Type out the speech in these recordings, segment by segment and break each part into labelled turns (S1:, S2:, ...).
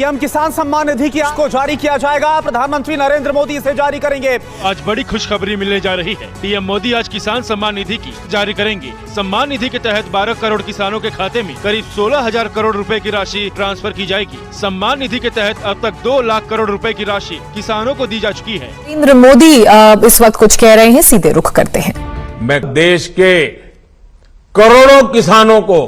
S1: PM किसान सम्मान निधि को जारी किया जाएगा। प्रधानमंत्री नरेंद्र मोदी इसे जारी करेंगे।
S2: आज बड़ी खुशखबरी मिलने जा रही है। पीएम मोदी आज किसान सम्मान निधि की जारी करेंगे। सम्मान निधि के तहत 12 करोड़ किसानों के खाते में करीब 16,000 करोड़ रुपए की राशि ट्रांसफर की जाएगी। सम्मान निधि के तहत अब तक 2 लाख करोड़ रुपए की राशि किसानों को दी जा चुकी है।
S3: नरेंद्र मोदी इस वक्त कुछ कह रहे हैं, सीधे रुख करते हैं।
S4: मैं देश के करोड़ों किसानों को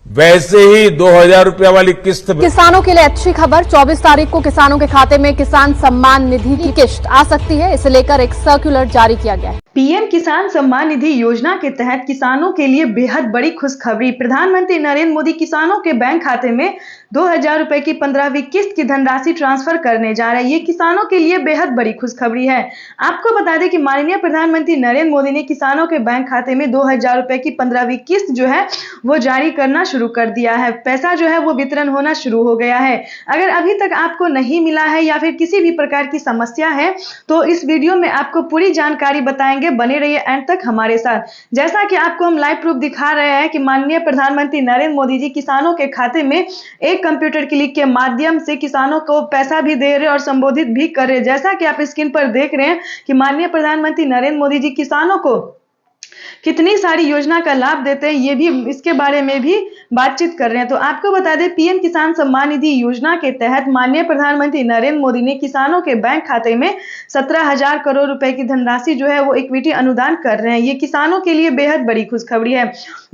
S4: वैसे ही 2,000 रुपया वाली किस्त
S5: किसानों के लिए अच्छी खबर। 24 तारीख को किसानों के खाते में किसान सम्मान निधि की किस्त आ सकती है। इसे लेकर एक सर्कुलर जारी किया गया है।
S6: पीएम किसान सम्मान निधि योजना के तहत किसानों के लिए बेहद बड़ी खुशखबरी। प्रधानमंत्री नरेंद्र मोदी किसानों के बैंक खाते में 2,000 रुपए की 15वीं किस्त की धनराशि ट्रांसफर करने जा रहे हैं। ये किसानों के लिए बेहद बड़ी खुशखबरी है। आपको बता दें कि माननीय प्रधानमंत्री नरेंद्र मोदी ने किसानों के बैंक खाते में 2,000 रुपए की 15वीं किस्त जो है वो जारी करना शुरू कर दिया है। पैसा जो है वो वितरण होना शुरू हो गया है। अगर अभी तक आपको नहीं मिला है या फिर किसी भी प्रकार की समस्या है तो इस वीडियो में आपको पूरी जानकारी बताएंगे। बने रहिए एंड तक हमारे साथ। जैसा कि आपको हम लाइव प्रूफ दिखा रहे हैं कि माननीय प्रधानमंत्री नरेंद्र मोदी जी किसानों के खाते में एक कंप्यूटर क्लिक के माध्यम से किसानों को पैसा भी दे रहे और संबोधित भी कर रहे। जैसा कि आप स्क्रीन पर देख रहे हैं कि माननीय प्रधानमंत्री नरेंद्र मोदी जी किसानों को कितनी सारी योजना का लाभ देते हैं, ये भी इसके बारे में भी बातचीत कर रहे हैं। तो आपको बता दें, पीएम किसान सम्मान निधि योजना के तहत माननीय प्रधानमंत्री नरेंद्र मोदी ने किसानों के बैंक खाते में 17,000 करोड़ रुपए की धनराशि जो है वो इक्विटी अनुदान कर रहे हैं। ये किसानों के लिए बेहद बड़ी खुशखबरी है।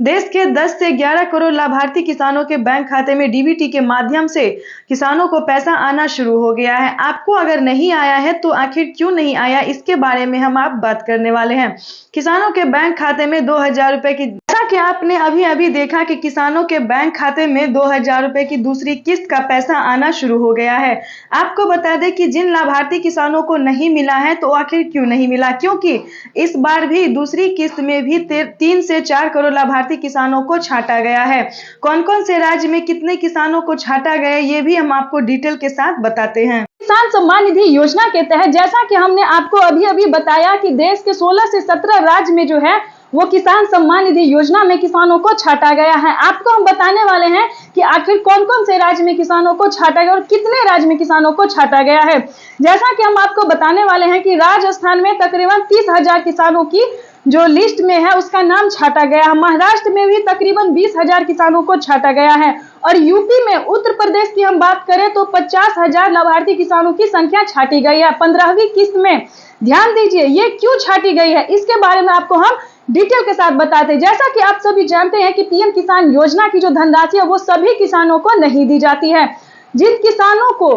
S6: देश के 10 से 11 करोड़ लाभार्थी किसानों के बैंक खाते में डीबीटी के माध्यम से किसानों को पैसा आना शुरू हो गया है। आपको अगर नहीं आया है तो आखिर क्यों नहीं आया, इसके बारे में हम आप बात करने वाले हैं। किसानों के बैंक खाते में 2,000 रुपए की, जैसा कि आपने अभी देखा कि किसानों के बैंक खाते में 2,000 रुपए की दूसरी किस्त का पैसा आना शुरू हो गया है। आपको बता दें कि जिन लाभार्थी किसानों को नहीं मिला है तो आखिर क्यों नहीं मिला, क्योंकि इस बार भी दूसरी किस्त में भी 3 से 4 करोड़ लाभार्थी किसानों को छांटा गया है। कौन कौन से राज्य में कितने किसानों को छांटा गया ये भी हम आपको डिटेल के साथ बताते हैं।
S5: किसान सम्मान निधि योजना के तहत जैसा कि हमने आपको अभी बताया कि देश के 16 से 17 राज्य में जो है वो किसान सम्मान निधि योजना में किसानों को छांटा गया है। आपको हम बताने वाले हैं कि आखिर कौन कौन से राज्य में किसानों को छांटा गया और कितने राज्य में किसानों को छांटा गया है। जैसा कि हम आपको बताने वाले हैं कि राजस्थान में तकरीबन 30,000 किसानों की जो लिस्ट में है उसका नाम छांटा गया है। महाराष्ट्र में भी तकरीबन 20,000 किसानों को छांटा गया है और यूपी में, उत्तर प्रदेश की हम बात करें तो 50,000 लाभार्थी किसानों की संख्या छांटी गई है 15वीं किस्त में। ध्यान दीजिए, ये क्यों छांटी गई है इसके बारे में आपको हम डिटेल के साथ बताते हैं। जैसा कि आप सभी जानते हैं कि पीएम किसान योजना की जो धनराशि है वो सभी किसानों को नहीं दी जाती है। जिन किसानों को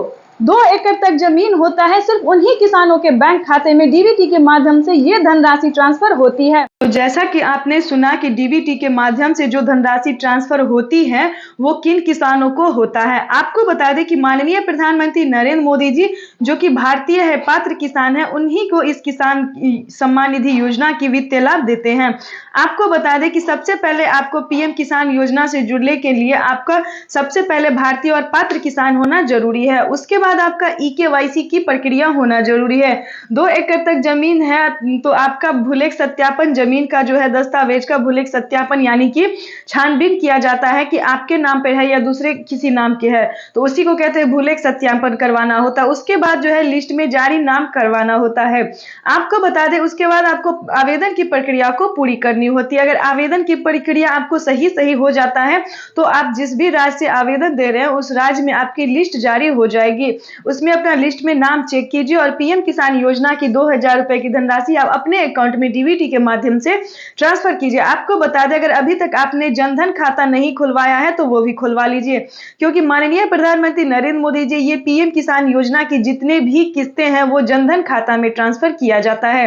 S5: 2 एकड़ तक जमीन होता है सिर्फ उन्हीं किसानों के बैंक खाते में डीबीटी के माध्यम से ये धनराशि ट्रांसफर होती है।
S6: तो जैसा कि आपने सुना कि डीबीटी के माध्यम से जो धनराशि ट्रांसफर होती है वो किन किसानों को होता है। आपको बता दें कि माननीय प्रधानमंत्री नरेंद्र मोदी जी जो कि भारतीय है, पात्र किसान है, उन्हीं को इस किसान सम्मान निधि योजना की वित्तीय लाभ देते हैं। आपको बता दें कि सबसे पहले आपको पीएम किसान योजना से जुड़ने के लिए आपका सबसे पहले भारतीय और पात्र किसान होना जरूरी है। उसके बाद आपका EKYC की प्रक्रिया होना जरूरी है। 2 एकड़ तक जमीन है तो आपका भूलेख सत्यापन, जमीन का जो है दस्तावेज का भूलेख सत्यापन यानी कि छानबीन किया जाता है कि आपके नाम पे है या दूसरे किसी नाम के है, तो उसी को कहते हैं भूलेख सत्यापन करवाना होता है। उसके बाद जो है लिस्ट में जारी नाम करवाना होता है। आपको बता दें उसके बाद आपको आवेदन की प्रक्रिया को पूरी करनी होती है। अगर आवेदन की प्रक्रिया आपको सही हो जाता है तो आप जिस भी राज्य से आवेदन दे रहे हैं उस राज्य में आपकी लिस्ट जारी हो जाएगी। उसमें अपना लिस्ट में नाम चेक कीजिए और पीएम किसान योजना की 2,000 रुपए की धनराशि आप अपने अकाउंट में डीबीटी के माध्यम से ट्रांसफर कीजिए। आपको बता दें अगर अभी तक आपने जनधन खाता नहीं खुलवाया है तो वो भी खुलवा लीजिए, क्योंकि माननीय प्रधानमंत्री नरेंद्र मोदी जी ये पीएम किसान योजना की जितने भी किस्तें हैं वो जनधन खाता में ट्रांसफर किया जाता है।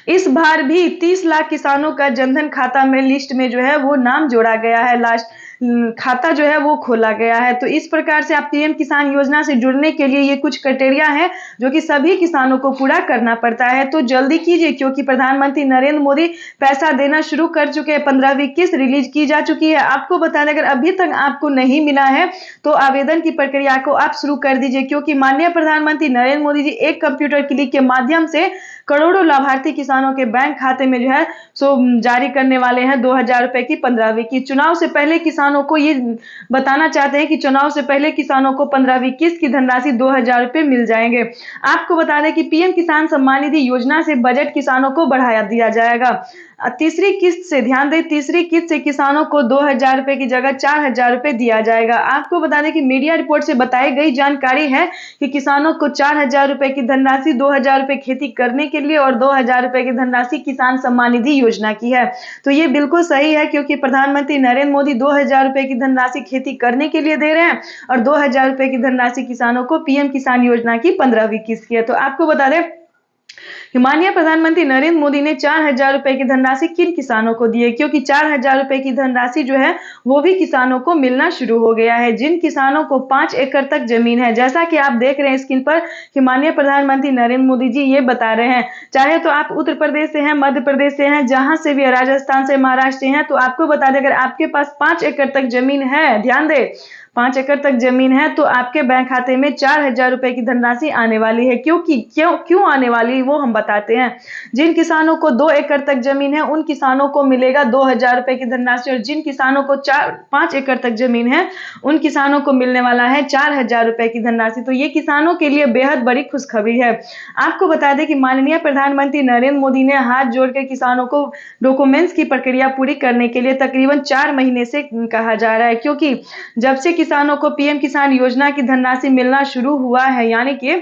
S6: इस बार भी 30 लाख किसानों का जनधन खाता में लिस्ट में जो है वो नाम जोड़ा गया है, लास्ट खाता जो है वो खोला गया है। तो इस प्रकार से आप पीएम किसान योजना से जुड़ने के लिए ये कुछ क्राइटेरिया है जो कि सभी किसानों को पूरा करना पड़ता है। तो जल्दी कीजिए क्योंकि प्रधानमंत्री नरेंद्र मोदी पैसा देना शुरू कर चुके हैं। 15वीं किस्त रिलीज की जा चुकी है। आपको बता दें अगर अभी तक आपको नहीं मिला है तो आवेदन की प्रक्रिया को आप शुरू कर दीजिए, क्योंकि माननीय प्रधानमंत्री नरेंद्र मोदी जी एक कंप्यूटर क्लिक के माध्यम से करोड़ों लाभार्थी किसानों के बैंक खाते में जो है सो जारी करने वाले हैं 2,000 रुपए की 15वीं की। चुनाव से पहले किसान किसानों को ये बताना चाहते हैं कि चुनाव से पहले किसानों को 15वीं किस्त की धनराशि 2,000 रुपए मिल जाएंगे। आपको बता दें कि पीएम किसान सम्मान निधि योजना से बजट किसानों को बढ़ाया दिया जाएगा। तीसरी किस्त से ध्यान दें, तीसरी किस्त से किसानों को 2,000 रुपए की जगह 4,000 रुपए दिया जाएगा। आपको बता दें कि मीडिया रिपोर्ट से बताई गई जानकारी है कि किसानों को 4,000 रुपए की धनराशि, 2,000 रुपए खेती करने के लिए और 2,000 रुपए की धनराशि किसान सम्मान निधि योजना की है। तो ये बिल्कुल सही है, क्योंकि प्रधानमंत्री नरेंद्र मोदी 2,000 रुपए की धनराशि खेती करने के लिए दे रहे हैं और 2,000 रुपए की धनराशि किसानों को पीएम किसान योजना की 15वीं किस्त की है। तो आपको बता दें कि माननीय प्रधानमंत्री नरेंद्र मोदी ने 4,000 रुपए की धनराशि किन किसानों को दी है, क्योंकि 4,000 रुपए की धनराशि जो है वो भी किसानों को मिलना शुरू हो गया है जिन किसानों को 5 एकड़ तक जमीन है। जैसा कि आप देख रहे हैं स्क्रीन पर कि माननीय प्रधानमंत्री नरेंद्र मोदी जी ये बता रहे हैं, चाहे तो आप उत्तर प्रदेश से हैं, मध्य प्रदेश से हैं, जहां से भी, राजस्थान से, महाराष्ट्र से हैं, तो आपको बता दें अगर आपके पास 5 एकड़ तक जमीन है, ध्यान दें 5 एकड़ तक जमीन है, तो आपके बैंक खाते में 4,000 रुपए की धनराशि आने वाली है। क्यों आने वाली है वो हम बताते हैं। जिन किसानों को 2 एकड़ तक जमीन है उन किसानों को मिलेगा 2,000 रुपए की धनराशि और जिन किसानों को 5 एकड़ तक जमीन है उन किसानों को मिलने वाला है 4,000 रुपए की धनराशि। तो ये किसानों के लिए बेहद बड़ी खुशखबरी है। आपको बता दें कि माननीय प्रधानमंत्री नरेंद्र मोदी ने हाथ जोड़कर किसानों को डॉक्यूमेंट्स की प्रक्रिया पूरी करने के लिए तकरीबन 4 महीने से कहा जा रहा है, क्योंकि जब से किसानों को पीएम किसान योजना की धनराशि मिलना शुरू हुआ है, यानी कि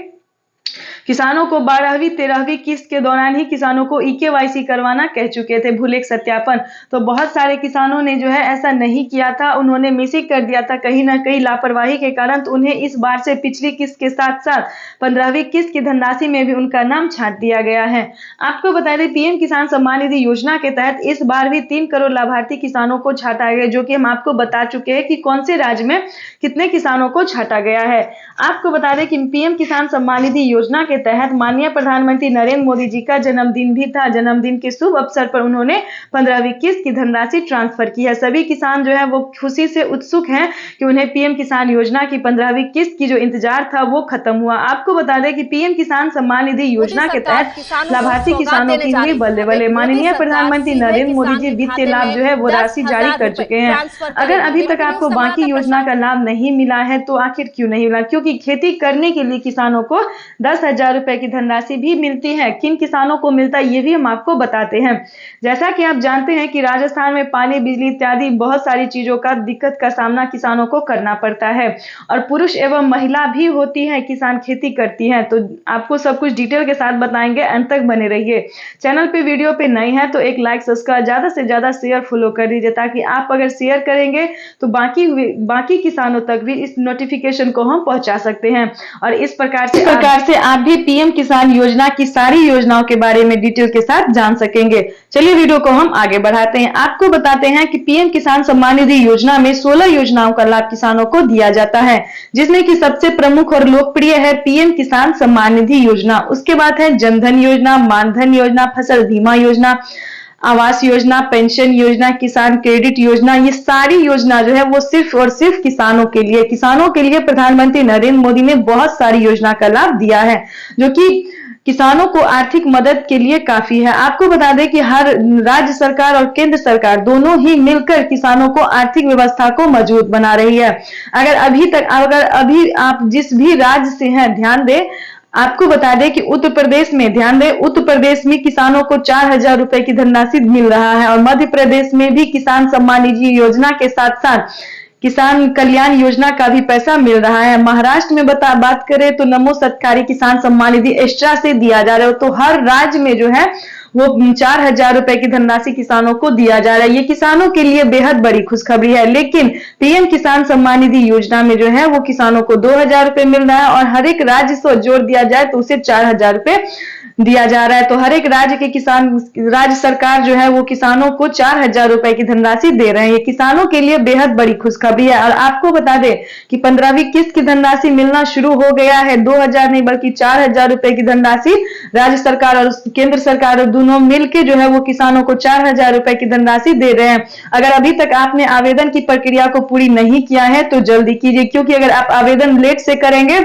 S6: किसानों को 12वीं 13वीं किस्त के दौरान ही किसानों को EKYC करवाना कह चुके थे, भूलेख सत्यापन। तो बहुत सारे किसानों ने जो है ऐसा नहीं किया था, उन्होंने मिसिंग कर दिया था कहीं ना कहीं लापरवाही के कारण। तो उन्हें इस बार से पिछली किस्त के साथ साथ 15वीं किस्त की धनराशि में भी उनका नाम छांट दिया गया है। आपको बता दें पीएम किसान सम्मान निधि योजना के तहत इस बार भी 3 करोड़ लाभार्थी किसानों को छांटा गया, जो कि हम आपको बता चुके हैं कि कौन से राज्य में कितने किसानों को छांटा गया है। आपको बता दें कि पीएम किसान सम्मान निधि योजना के तहत माननीय प्रधानमंत्री नरेंद्र मोदी जी का जन्मदिन भी था। जन्मदिन के शुभ अवसर पर उन्होंने 15वीं किस्त की धनराशि ट्रांसफर की है। सभी किसान जो है वो खुशी से उत्सुक हैं कि उन्हें पीएम किसान योजना की 15वीं किस्त की जो इंतजार था वो खत्म हुआ। आपको बता दें कि पीएम किसान सम्मान निधि योजना के तहत लाभार्थी किसानों की हुई बल्ले बल्ले। माननीय प्रधानमंत्री नरेंद्र मोदी जी वित्तीय लाभ जो है वो राशि जारी कर चुके हैं। अगर अभी तक आपको बाकी योजना का लाभ नहीं मिला है तो आखिर क्यों नहीं मिला, क्योंकि खेती करने के लिए किसानों को 10,000 रुपए की धनराशि भी मिलती है। किन किसानों को मिलता है ये भी हम आपको बताते हैं। जैसा कि आप जानते हैं कि राजस्थान में पानी, बिजली इत्यादि बहुत सारी चीजों का दिक्कत का सामना किसानों को करना पड़ता है और पुरुष एवं महिला भी होती है किसान खेती करती हैं। तो आपको सब कुछ डिटेल के साथ बताएंगे, अंत तक बने रहिए। चैनल पे वीडियो पे नए हैं तो एक लाइक, सब्सक्राइब, ज्यादा से ज्यादा शेयर, फॉलो कर दीजिए, ताकि आप अगर शेयर करेंगे तो बाकी किसानों तक भी इस नोटिफिकेशन को हम पहुंचा सकते हैं और इस प्रकार से आप भी पीएम किसान योजना की सारी योजनाओं के बारे में डिटेल के साथ जान सकेंगे। चलिए वीडियो को हम आगे बढ़ाते हैं। आपको बताते हैं कि पीएम किसान सम्मान निधि योजना में 16 योजनाओं का लाभ किसानों को दिया जाता है, जिसमें कि सबसे प्रमुख और लोकप्रिय है पीएम किसान सम्मान निधि योजना। उसके बाद है जनधन योजना, मानधन योजना, फसल बीमा योजना, आवास योजना, पेंशन योजना, किसान क्रेडिट योजना। ये सारी योजना जो है वो सिर्फ और सिर्फ किसानों के लिए प्रधानमंत्री नरेंद्र मोदी ने बहुत सारी योजना का लाभ दिया है, जो कि किसानों को आर्थिक मदद के लिए काफी है। आपको बता दें कि हर राज्य सरकार और केंद्र सरकार दोनों ही मिलकर किसानों को आर्थिक व्यवस्था को मजबूत बना रही है। अगर अभी आप जिस भी राज्य से हैं, ध्यान दें, आपको बता दें कि उत्तर प्रदेश में किसानों को 4,000 रुपए की धनराशि मिल रहा है और मध्य प्रदेश में भी किसान सम्मान निधि योजना के साथ साथ किसान कल्याण योजना का भी पैसा मिल रहा है। महाराष्ट्र में बात करें तो नमो सत्कारी किसान सम्मान निधि एक्स्ट्रा से दिया जा रहा है। तो हर राज्य में जो है वो 4,000 रुपए की धनराशि किसानों को दिया जा रहा है। ये किसानों के लिए बेहद बड़ी खुशखबरी है। लेकिन पीएम किसान सम्मान निधि योजना में जो है वो किसानों को 2,000 रुपए मिल रहा है और हर एक राज्य से जोड़ दिया जाए तो उसे 4,000 रुपए दिया जा रहा है। तो हर एक राज्य के राज्य सरकार जो है वो किसानों को 4,000 रुपए की धनराशि दे रहे हैं। ये किसानों के लिए बेहद बड़ी खुशखबरी है। और आपको बता दें कि 15वीं किस्त की धनराशि मिलना शुरू हो गया है। 2,000 नहीं बल्कि 4,000 रुपए की धनराशि राज्य सरकार और केंद्र सरकार दोनों मिलकर जो है वो किसानों को 4,000 रुपए की धनराशि दे रहे हैं। अगर अभी तक आपने आवेदन की प्रक्रिया को पूरी नहीं किया है तो जल्दी कीजिए, क्योंकि अगर आप आवेदन लेट से करेंगे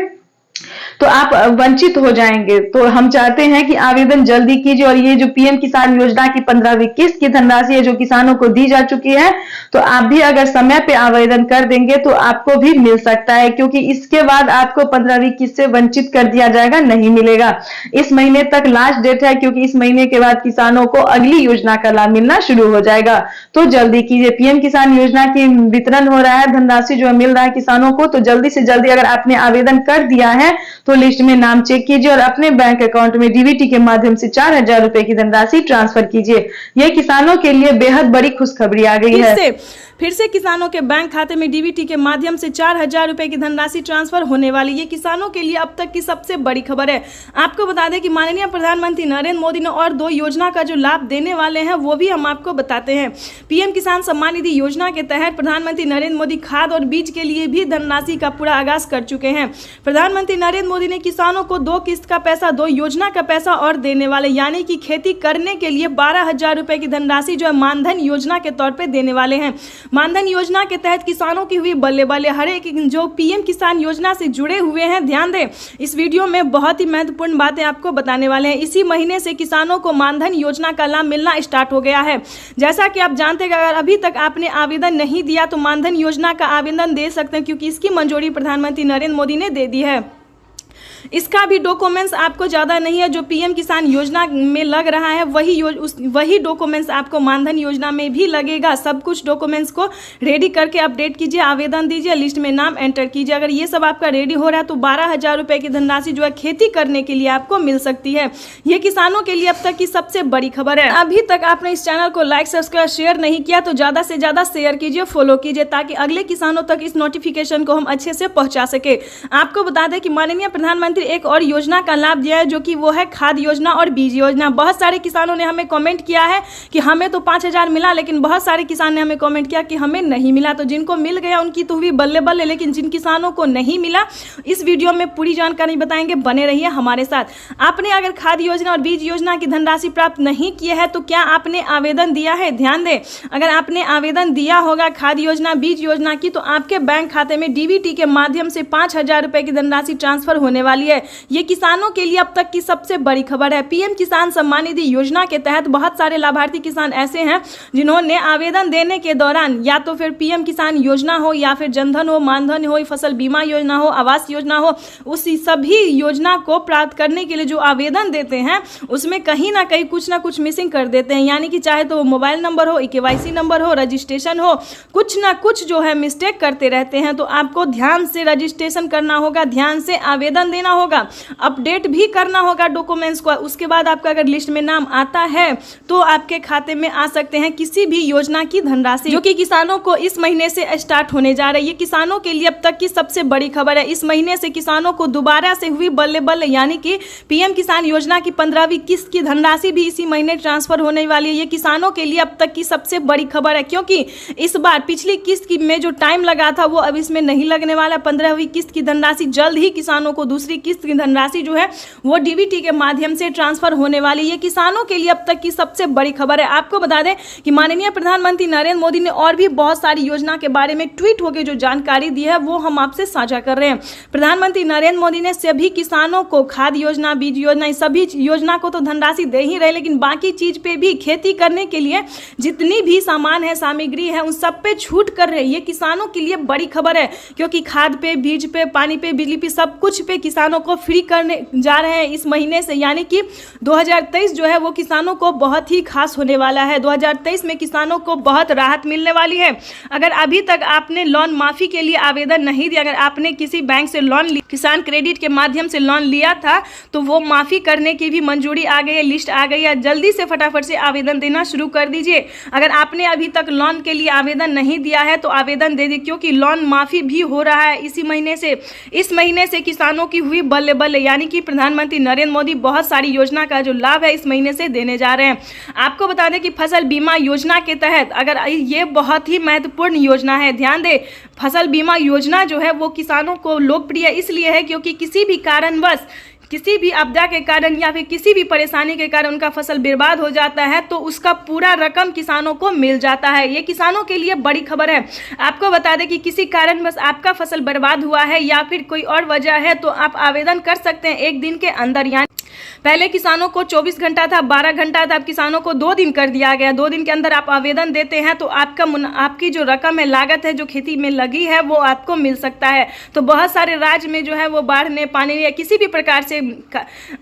S6: तो आप वंचित हो जाएंगे। तो हम चाहते हैं कि आवेदन जल्दी कीजिए और ये जो पीएम किसान योजना की 15वीं किस्त की धनराशि है जो किसानों को दी जा चुकी है, तो आप भी अगर समय पे आवेदन कर देंगे तो आपको भी मिल सकता है, क्योंकि इसके बाद आपको 15वीं किस्त से वंचित कर दिया जाएगा, नहीं मिलेगा। इस महीने तक लास्ट डेट है, क्योंकि इस महीने के बाद किसानों को अगली योजना का लाभ मिलना शुरू हो जाएगा। तो जल्दी कीजिए, पीएम किसान योजना की वितरण हो रहा है, धनराशि जो मिल रहा है किसानों को, तो जल्दी से जल्दी अगर आपने आवेदन कर दिया है तो लिस्ट में नाम चेक कीजिए और अपने बैंक अकाउंट में डीबीटी के माध्यम से 4000 रुपए की धनराशि ट्रांसफर कीजिए। यह किसानों के लिए बेहद बड़ी खुशखबरी आ गई है।
S7: फिर से किसानों के बैंक खाते में डीबीटी के माध्यम से 4000 रुपए की धनराशि ट्रांसफर होने वाली। ये किसानों के लिए अब तक की सबसे बड़ी खबर है। आपको बता दें कि माननीय प्रधानमंत्री नरेंद्र मोदी ने और 2 योजना का जो लाभ देने वाले हैं वो भी हम आपको बताते हैं। पीएम किसान सम्मान निधि योजना के तहत प्रधानमंत्री नरेंद्र मोदी खाद और बीज के लिए भी धनराशि का पूरा आगाज कर चुके हैं। प्रधानमंत्री नरेंद्र मोदी ने किसानों को 2 किस्त का पैसा, 2 योजना का पैसा और देने वाले, यानी कि खेती करने के लिए 12000 रुपए की धनराशि जो है मानधन योजना के तौर पर देने वाले हैं। मानधन योजना के तहत किसानों की हुई बल्ले बल्ले। हर एक जो पीएम किसान योजना से जुड़े हुए हैं, ध्यान दें, इस वीडियो में बहुत ही महत्वपूर्ण बातें आपको बताने वाले हैं। इसी महीने से किसानों को मानधन योजना का लाभ मिलना स्टार्ट हो गया है। जैसा कि आप जानते हैं कि अगर अभी तक आपने आवेदन नहीं दिया तो मानधन योजना का आवेदन दे सकते हैं, क्योंकि इसकी मंजूरी प्रधानमंत्री नरेंद्र मोदी ने दे दी है। इसका भी डॉक्यूमेंट्स आपको ज़्यादा नहीं है, जो पीएम किसान योजना में लग रहा है वही डॉक्यूमेंट्स आपको मानधन योजना में भी लगेगा। सब कुछ डॉक्यूमेंट्स को रेडी करके अपडेट कीजिए, आवेदन दीजिए, लिस्ट में नाम एंटर कीजिए। अगर ये सब आपका रेडी हो रहा है तो 12000 रुपए की धनराशि जो है खेती करने के लिए आपको मिल सकती है। ये किसानों के लिए अब तक की सबसे बड़ी खबर है। अभी तक आपने इस चैनल को लाइक, सब्सक्राइब, शेयर नहीं किया तो ज़्यादा से ज़्यादा शेयर कीजिए, फॉलो कीजिए, ताकि अगले किसानों तक इस नोटिफिकेशन को हम अच्छे से पहुँचा सके। आपको बता दें कि माननीय प्रधानमंत्री एक और योजना का लाभ दिया है, जो कि वो है खाद योजना और बीज योजना। बहुत सारे किसानों ने हमें कमेंट किया है कि हमें तो 5000 मिला, लेकिन बहुत सारे किसान ने हमें कमेंट किया कि हमें नहीं मिला। तो जिनको मिल गया उनकी तो हुई बल्ले बल्ले, लेकिन जिन किसानों को नहीं मिला इस वीडियो में पूरी जानकारी बताएंगे, बने रहिए हमारे साथ। आपने अगर खाद योजना और बीज योजना की धनराशि प्राप्त नहीं किया है तो क्या आपने आवेदन दिया है? ध्यान दें, अगर आपने आवेदन दिया होगा खाद योजना, बीज योजना की, तो आपके बैंक खाते में डीबीटी के माध्यम से 5000 रुपए की धनराशि ट्रांसफर होने वाली है। ये किसानों के लिए अब तक की सबसे बड़ी खबर है। पीएम किसान सम्मान निधि योजना के तहत बहुत सारे लाभार्थी किसान ऐसे हैं जिन्होंने आवेदन देने के दौरान या तो फिर पीएम किसान योजना हो, या फिर जनधन हो, मानधन हो, फसल बीमा योजना हो, आवास योजना हो, उसी सभी योजना को प्राप्त करने के लिए जो आवेदन देते हैं उसमें कहीं ना कहीं कुछ ना कुछ मिसिंग कर देते हैं। यानी कि चाहे तो मोबाइल नंबर हो, केवाईसी नंबर हो, रजिस्ट्रेशन हो, कुछ ना कुछ जो है मिस्टेक करते रहते हैं। तो आपको ध्यान से रजिस्ट्रेशन करना होगा, ध्यान से आवेदन देना होगा, अपडेट भी करना होगा डॉक्यूमेंट्स को। उसके बाद आपका अगर लिस्ट में नाम आता है तो आपके खाते में आ सकते हैं किसी भी योजना की धनराशि, जो कि किसानों को इस महीने से स्टार्ट होने जा रही है। ये किसानों के लिए अब तक की सबसे बड़ी खबर है। इस महीने से किसानों को दोबारा से हुई बल्ले बल्ले, यानी कि पीएम किसान योजना की 15वीं किस्त की धनराशि भी इसी महीने ट्रांसफर होने वाली है। ये किसानों के लिए अब तक की सबसे बड़ी खबर है, क्योंकि इस बार पिछली किस्त में जो टाइम लगा था वो अब इसमें नहीं लगने वाला। 15वीं किस्त की धनराशि जल्द ही किसानों को दूसरी किस्त की धनराशि जो है वो डीबीटी के माध्यम से ट्रांसफर होने वाली। ये किसानों के लिए अब तक की सबसे बड़ी खबर है। आपको बता दें कि माननीय प्रधानमंत्री नरेंद्र मोदी ने और भी बहुत सारी योजना के बारे में ट्वीट होकर जो जानकारी दी है वो हम आपसे साझा कर रहे हैं। प्रधानमंत्री नरेंद्र मोदी ने सभी किसानों को खाद योजना, बीज योजना, सभी योजना को तो धनराशि दे ही रहे, लेकिन बाकी चीज पे भी, खेती करने के लिए जितनी भी सामान है, सामग्री है, उन सब पे छूट कर रहे हैं। ये किसानों के लिए बड़ी खबर है, क्योंकि खाद पे, बीज पे, पानी पे, बिजली पे, सब कुछ पे किसानों को फ्री करने जा रहे हैं इस महीने से। यानी कि 2023 जो है वो किसानों को बहुत ही खास होने वाला है। 2023 में किसानों को बहुत राहत मिलने वाली है। अगर अभी तक आपने लोन माफी के लिए आवेदन नहीं दिया, अगर आपने किसी बैंक से लोन, किसान क्रेडिट के माध्यम से लोन लिया था, तो वो माफी करने की भी मंजूरी आ गई है, लिस्ट आ गई है। जल्दी से फटाफट से आवेदन देना शुरू कर दीजिए। अगर आपने अभी तक लोन के लिए आवेदन नहीं दिया है तो आवेदन दे दीजिए, क्योंकि लोन माफी भी हो रहा है इसी महीने से। इस महीने से किसानों की हुई बल्ले बल्ले, यानी कि प्रधानमंत्री नरेंद्र मोदी बहुत सारी योजना का जो लाभ है इस महीने से देने जा रहे हैं। आपको बता दें कि फसल बीमा योजना के तहत, अगर ये बहुत ही महत्वपूर्ण योजना है, ध्यान दें, फसल बीमा योजना जो है वो किसानों को लोकप्रिय इसलिए है क्योंकि किसी भी कारणवश किसी भी आपदा के कारण या फिर किसी भी परेशानी के कारण उनका फसल बर्बाद हो जाता है तो उसका पूरा रकम किसानों को मिल जाता है। ये किसानों के लिए बड़ी खबर है। आपको बता दें कि किसी कारणवश आपका फसल बर्बाद हुआ है या फिर कोई और वजह है तो आप आवेदन कर सकते हैं 1 दिन के अंदर। यानी पहले किसानों को 24 घंटा था, 12 घंटा था, अब किसानों को 2 दिन कर दिया गया। 2 दिन के अंदर आप आवेदन देते हैं तो आपकी जो रकम है, लागत है जो खेती में लगी है वो आपको मिल सकता है। तो बहुत सारे राज्य में जो है वो बाढ़ ने, पानी या किसी भी प्रकार से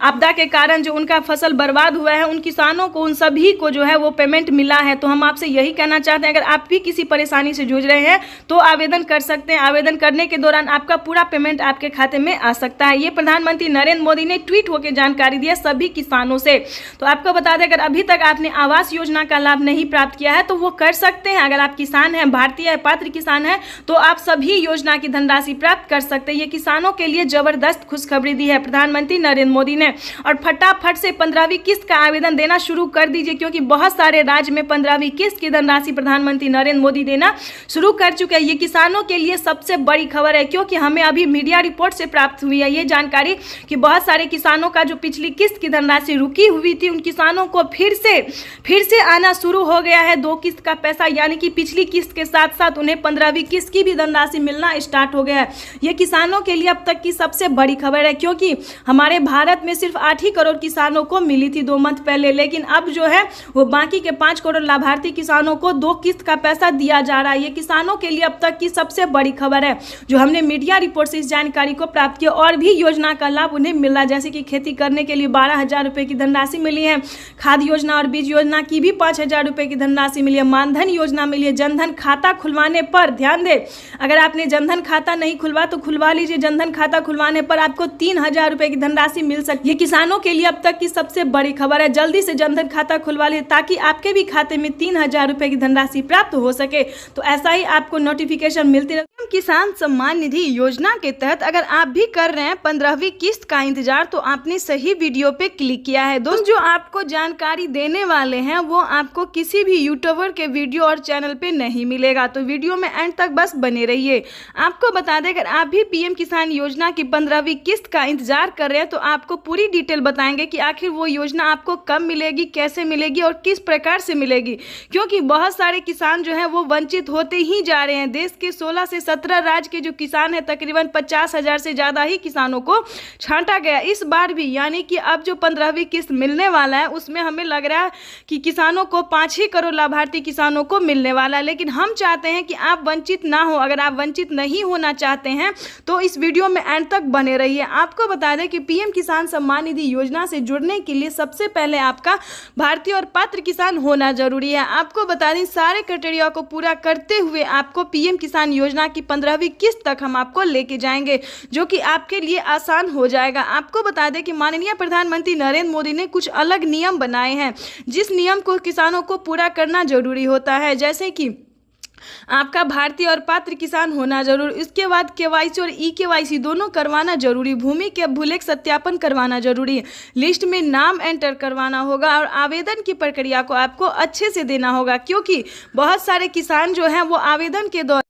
S7: आपदा के कारण जो उनका फसल बर्बाद हुआ है उन किसानों को, उन सभी को जो है वो पेमेंट मिला है। तो हम आपसे यही कहना चाहते हैं, अगर आप भी किसी परेशानी से जूझ रहे हैं तो आवेदन कर सकते हैं। आवेदन करने के दौरान आपका पूरा पेमेंट आपके खाते में आ सकता है। ये प्रधानमंत्री नरेंद्र मोदी ने ट्वीट होकर जानकारी दी है सभी किसानों से। तो आपको बता दें, अगर अभी तक आपने आवास योजना का लाभ नहीं प्राप्त किया है तो वो कर सकते हैं। अगर आप किसान हैं, भारतीय पात्र किसान हैं, तो आप सभी योजना की धनराशि प्राप्त कर सकते हैं। ये किसानों के लिए जबरदस्त खुशखबरी दी है प्रधानमंत्री नरेंद्र मोदी ने। और फटाफट से 15वीं किस्त का आवेदन देना शुरू कर दीजिए, क्योंकि बहुत सारे राज्य में 15वीं किस्त की धनराशि प्रधानमंत्री नरेंद्र मोदी देना शुरू कर चुके हैं। ये किसानों के लिए सबसे बड़ी खबर है, क्योंकि हमें अभी मीडिया रिपोर्ट से प्राप्त हुई है ये जानकारी कि बहुत सारे किसानों का जो पिछली किस्त की धनराशि रुकी हुई थी उन किसानों को फिर से आना शुरू हो गया है 2 किस्त का पैसा। यानी कि पिछली किस्त के साथ साथ उन्हें 15वीं किस्त की भी धनराशि मिलना स्टार्ट हो गया है। ये किसानों के लिए अब तक की सबसे बड़ी खबर है, क्योंकि हमारे भारत में सिर्फ 8 ही करोड़ किसानों को मिली थी 2 मंथ पहले, लेकिन अब जो है वो बाकी के 5 करोड़ लाभार्थी किसानों को 2 किस्त का पैसा दिया जा रहा है। ये किसानों के लिए अब तक की सबसे बड़ी खबर है जो हमने मीडिया रिपोर्ट से इस जानकारी को प्राप्त किया। और भी योजना का लाभ उन्हें मिल रहा है, जैसे कि खेती करने के लिए 12,000 रुपए की धनराशि मिली है, खाद योजना और बीज योजना की भी 5,000 रुपए की धनराशि मिली है, मानधन योजना मिली है। जनधन खाता खुलवाने पर ध्यान दें, अगर आपने जनधन खाता नहीं खुलवा तो खुलवा लीजिए। जनधन खाता खुलवाने पर आपको 3,000 रुपए की धनराशि मिल सकती है। ये किसानों के लिए अब तक की सबसे बड़ी खबर है। जल्दी से जनधन खाता खुलवा लीजिए ताकि आपके भी खाते में 3,000 रुपए की धनराशि प्राप्त हो सके। तो ऐसा ही आपको नोटिफिकेशन मिलती रहे। किसान सम्मान निधि योजना के तहत अगर आप भी कर रहे हैं 15वीं किस्त का इंतजार तो आपने सही वीडियो पे क्लिक किया है। दोस्तों, जो आपको जानकारी देने वाले हैं वो आपको किसी भी यूट्यूबर के वीडियो और चैनल पे नहीं मिलेगा, तो वीडियो में एंड तक बस बने रहिए। आपको बता दें, अगर आप भी पीएम किसान योजना की 15वीं किस्त का इंतजार कर रहे हैं तो आपको पूरी डिटेल बताएंगे कि आखिर वो योजना आपको कब मिलेगी, कैसे मिलेगी और किस प्रकार से मिलेगी, क्योंकि बहुत सारे किसान जो है वो वंचित होते ही जा रहे हैं। देश के 16 से 17 राज्य के जो किसान है, तकरीबन 50,000 से ज्यादा ही किसानों को छांटा गया इस बार भी। यानी कि अब जो 15वीं किस्त मिलने वाला है उसमें हमें लग रहा है कि किसानों को 5 ही करोड़ लाभार्थी किसानों को मिलने वाला है। लेकिन हम चाहते हैं कि आप वंचित ना हो। अगर आप वंचित नहीं होना चाहते हैं तो इस वीडियो में एंड तक बने रहिए। आपको बता दें कि पीएम किसान सम्मान निधि योजना से जुड़ने के लिए सबसे पहले आपका भारतीय और पात्र किसान होना जरूरी है। आपको बता दें, सारे क्राइटेरिया को पूरा करते हुए आपको पीएम किसान योजना की 15वीं किस्त तक हम आपको लेके जाएंगे, जो कि आपके लिए आसान हो जाएगा। आपको बता दें कि माननीय प्रधानमंत्री नरेंद्र मोदी ने कुछ अलग नियम बनाए हैं, जिस नियम को किसानों को पूरा करना जरूरी होता है, जैसे कि आपका भारतीय और पात्र किसान होना जरूरी, इसके बाद केवाईसी और ई केवाईसी दोनों करवाना जरूरी, भूमि के भूलेख सत्यापन करवाना जरूरी है, लिस्ट में नाम एंटर करवाना होगा और आवेदन की प्रक्रिया को आपको अच्छे से देना होगा, क्योंकि बहुत सारे किसान जो हैं वो आवेदन के दौरान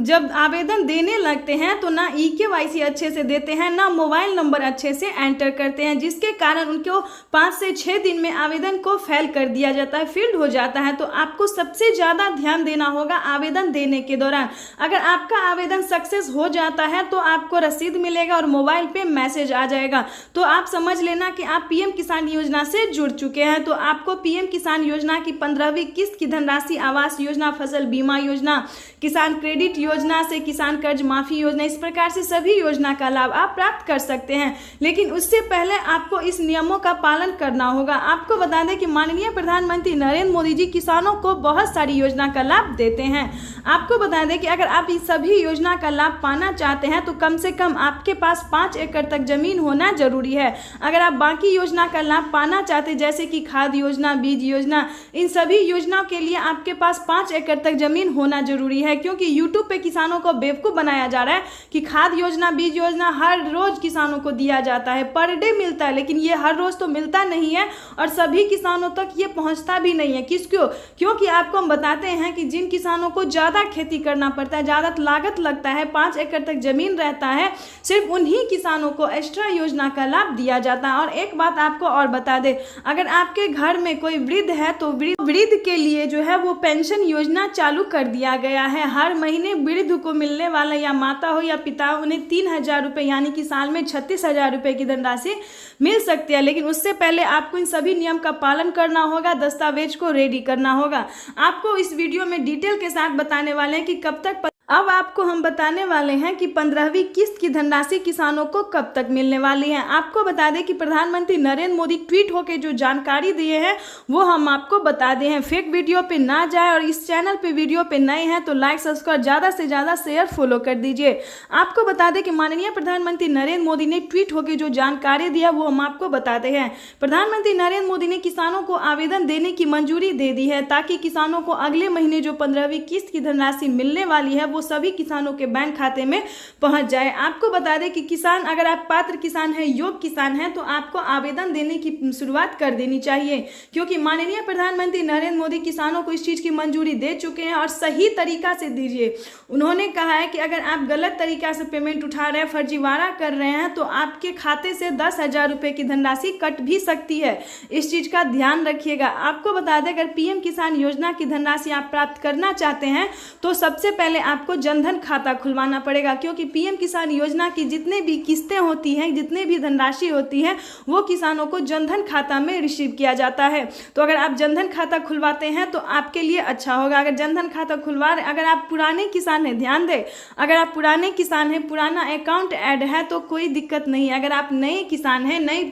S7: जब आवेदन देने लगते हैं तो ना ई केवाईसी अच्छे से देते हैं, ना मोबाइल नंबर अच्छे से एंटर करते हैं, जिसके कारण उनको 5 से 6 दिन में आवेदन को फेल कर दिया जाता है, फील्ड हो जाता है। तो आपको सबसे ज्यादा ध्यान देना होगा आवेदन देने के दौरान। अगर आपका आवेदन सक्सेस हो जाता है तो आपको रसीद मिलेगा और मोबाइल पे मैसेज आ जाएगा, तो आप समझ लेना कि आप पीएम किसान योजना से जुड़ चुके हैं। तो आपको पीएम किसान योजना की 15वीं किस्त की धनराशि, आवास योजना, फसल बीमा योजना, किसान क्रेडिट योजना से किसान कर्ज माफी योजना, इस प्रकार से सभी योजना का लाभ आप प्राप्त कर सकते हैं। लेकिन उससे पहले आपको इस नियमों का पालन करना होगा। आपको बता दें कि माननीय प्रधानमंत्री नरेंद्र मोदी जी किसानों को बहुत सारी योजना का लाभ देते हैं। आपको बता दें कि अगर आप इस सभी योजना का लाभ पाना चाहते हैं तो कम से कम आपके पास 5 एकड़ तक जमीन होना जरूरी है। अगर आप बाकी योजना का लाभ पाना चाहते हैं, जैसे कि खाद योजना, बीज योजना, इन सभी योजनाओं के लिए आपके पास 5 एकड़ तक जमीन होना जरूरी है, क्योंकि यूट्यूब पे किसानों को बेवकूफ बनाया जा रहा है कि खाद योजना, बीज योजना हर रोज किसानों को दिया जाता है, पर डे मिलता है, लेकिन ये हर रोज तो मिलता नहीं है और सभी किसानों तक ये पहुंचता भी नहीं है। क्योंकि आपको हम बताते हैं कि जिन जिन किसानों को ज़्यादा खेती करना पड़ता है, ज़्यादा लागत लगता है, 5 एकड़ तक जमीन रहता है, सिर्फ उन्हीं किसानों को एक्स्ट्रा योजना का लाभ दिया जाता है। और एक बात आपको और बता दें, अगर आपके घर में कोई वृद्ध है तो वृद्ध के लिए जो है वो पेंशन योजना चालू कर दिया गया है। हर महीने वृद्ध को मिलने वाला, या माता हो या पिता हो, उन्हें 3,000 रुपये यानी कि साल में 36,000 रुपये की धनराशि मिल सकती है। लेकिन उससे पहले आपको इन सभी नियम का पालन करना होगा, दस्तावेज को रेडी करना होगा। आपको इस वीडियो में डिटेल के साथ बताने वाले हैं कि कब तक। अब आपको हम बताने वाले हैं कि 15वीं किस्त की धनराशि किसानों को कब तक मिलने वाली है। आपको बता दें कि प्रधानमंत्री नरेंद्र मोदी ट्वीट होकर जो जानकारी दिए हैं वो हम आपको बता दें हैं। फेक वीडियो पे ना जाए, और इस चैनल पे वीडियो पे नए हैं तो लाइक, सब्सक्राइब, ज़्यादा से ज़्यादा शेयर, फॉलो कर दीजिए। आपको बता दें कि माननीय प्रधानमंत्री नरेंद्र मोदी ने ट्वीट होकर जो जानकारी दिया वो हम आपको बताते हैं। प्रधानमंत्री नरेंद्र मोदी ने किसानों को आवेदन देने की मंजूरी दे दी है, ताकि किसानों को अगले महीने जो 15वीं किस्त की धनराशि मिलने वाली है वो सभी किसानों के बैंक खाते में पहुंच जाए। आपको बता दें कि किसान, अगर आप पात्र किसान हैं, योग्य किसान हैं, तो आपको आवेदन देने की शुरुआत कर देनी चाहिए, क्योंकि माननीय प्रधानमंत्री नरेंद्र मोदी किसानों को इस चीज की मंजूरी दे चुके हैं। और सही तरीका से दीजिए। उन्होंने कहा है कि अगर आप गलत तरीका से पेमेंट उठा रहे हैं, फर्जीवाड़ा कर रहे हैं, तो आपके खाते से 10,000 रुपये की धनराशि कट भी सकती है। इस चीज का ध्यान रखिएगा। आपको बता दें, अगर पीएम किसान योजना की धनराशि आप प्राप्त करना चाहते हैं तो सबसे पहले आपको जनधन खाता खुलवाना पड़ेगा, क्योंकि पीएम किसान योजना की जितने भी किस्तें होती हैं, जितने भी धनराशि होती है, वो किसानों को जनधन खाता में रिसीव किया जाता है। तो अगर आप जनधन खाता खुलवाते हैं तो आपके लिए अच्छा होगा। अगर जनधन खाता खुलवा रहे, अगर आप पुराने किसान हैं, ध्यान दें, अगर आप पुराने किसान हैं, पुराना अकाउंट ऐड है तो कोई दिक्कत नहीं है। अगर आप नए किसान हैं, नई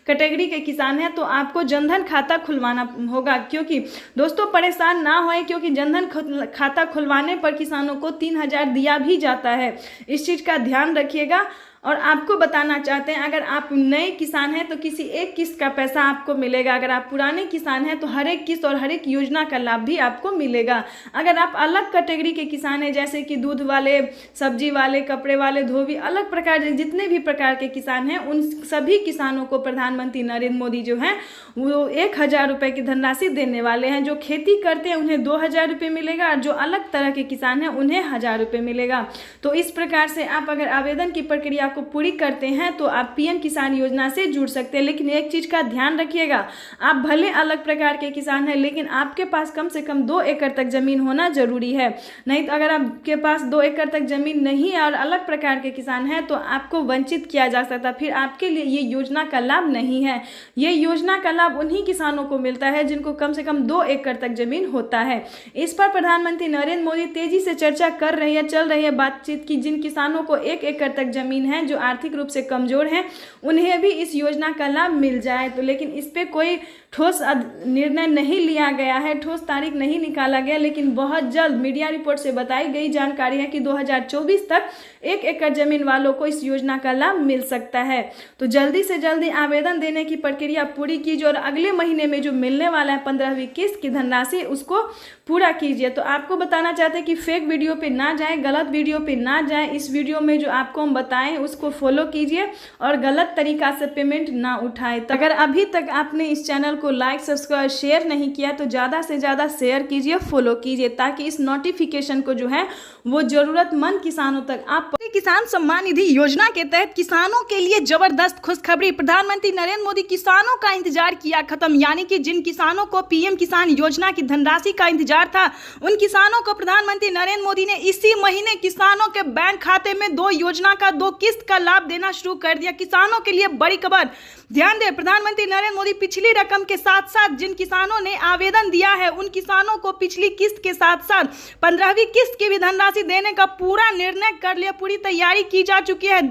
S7: कैटेगरी के किसान हैं, तो आपको जनधन खाता खुलवाना होगा। क्योंकि दोस्तों परेशान ना होए, क्योंकि जनधन खाता खुलवाने पर किसानों को 3,000 दिया भी जाता है। इस चीज़ का ध्यान रखिएगा। और आपको बताना चाहते हैं, अगर आप नए किसान हैं तो किसी एक किस्त का पैसा आपको मिलेगा। अगर आप पुराने किसान हैं तो हर एक किस्त और हर एक योजना का लाभ भी आपको मिलेगा। अगर आप अलग कैटेगरी के किसान हैं, जैसे कि दूध वाले, सब्जी वाले, कपड़े वाले, धोबी, अलग प्रकार, जितने भी प्रकार के किसान हैं, उन सभी किसानों को प्रधानमंत्री नरेंद्र मोदी जो हैं वो 1,000 रुपये की धनराशि देने वाले हैं। जो खेती करते हैं उन्हें 2,000 रुपये मिलेगा, और जो अलग तरह के किसान हैं उन्हें 1,000 रुपये मिलेगा। तो इस प्रकार से आप अगर आवेदन की प्रक्रिया को पूरी करते हैं तो आप पीएम किसान योजना से जुड़ सकते हैं। लेकिन एक चीज का ध्यान रखिएगा, आप भले अलग प्रकार के किसान हैं, लेकिन आपके पास कम से कम 2 एकड़ तक जमीन होना जरूरी है। नहीं तो अगर आपके पास 2 एकड़ तक जमीन नहीं है और अलग प्रकार के किसान हैं तो आपको वंचित किया जा सकता, फिर आपके लिए ये योजना का लाभ नहीं है। ये योजना का लाभ उन्हीं किसानों को मिलता है जिनको कम से कम 2 एकड़ तक जमीन होता है। इस पर प्रधानमंत्री नरेंद्र मोदी तेजी से चर्चा कर रही है, चल रही है बातचीत की जिन किसानों को 1 एकड़ तक जमीन है, जो आर्थिक रूप से कमजोर हैं, उन्हें भी इस योजना का लाभ मिल जाए। तो लेकिन इस पे कोई ठोस निर्णय नहीं लिया गया है, ठोस तारीख नहीं निकाला गया, लेकिन बहुत जल्द मीडिया रिपोर्ट से बताई गई जानकारी है कि 2024 तक 1 एकड़ जमीन वालों को इस योजना का लाभ मिल सकता है। तो जल्दी से जल्दी आवेदन देने की प्रक्रिया पूरी कीजिए, और अगले महीने में जो मिलने वाला है 15वीं किस्त की धनराशि, उसको पूरा कीजिए। तो आपको बताना चाहते हैं कि फेक वीडियो पे ना जाएं, गलत वीडियो पे ना जाएं। इस वीडियो में जो आपको हम बताएं उसको फॉलो कीजिए और गलत तरीका से पेमेंट ना उठाएं। तो अगर अभी तक आपने इस चैनल को लाइक, सब्सक्राइब, शेयर नहीं किया तो ज़्यादा से ज़्यादा शेयर कीजिए, फॉलो कीजिए, ताकि इस नोटिफिकेशन को जो है वो जरूरतमंद किसानों तक आप। किसान सम्मान निधि योजना के तहत किसानों के लिए जबरदस्त खुशखबरी। प्रधानमंत्री नरेंद्र मोदी किसानों का इंतजार किया खत्म, यानी कि जिन किसानों को पीएम किसान योजना की धनराशि का इंतजार था, उन किसानों को प्रधानमंत्री नरेंद्र मोदी ने इसी महीने किसानों के बैंक खाते में 2 योजना का 2 किस्त का लाभ देना शुरू कर दिया। किसानों के लिए बड़ी खबर। ध्यान दें, प्रधानमंत्री नरेंद्र मोदी पिछली रकम के साथ साथ जिन किसानों ने आवेदन दिया है उन किसानों को पिछली किस्त के साथ साथ 15वीं किस्त की भी धनराशि देने का पूरा निर्णय कर लिया, पूरी तैयारी की जा चुकी है।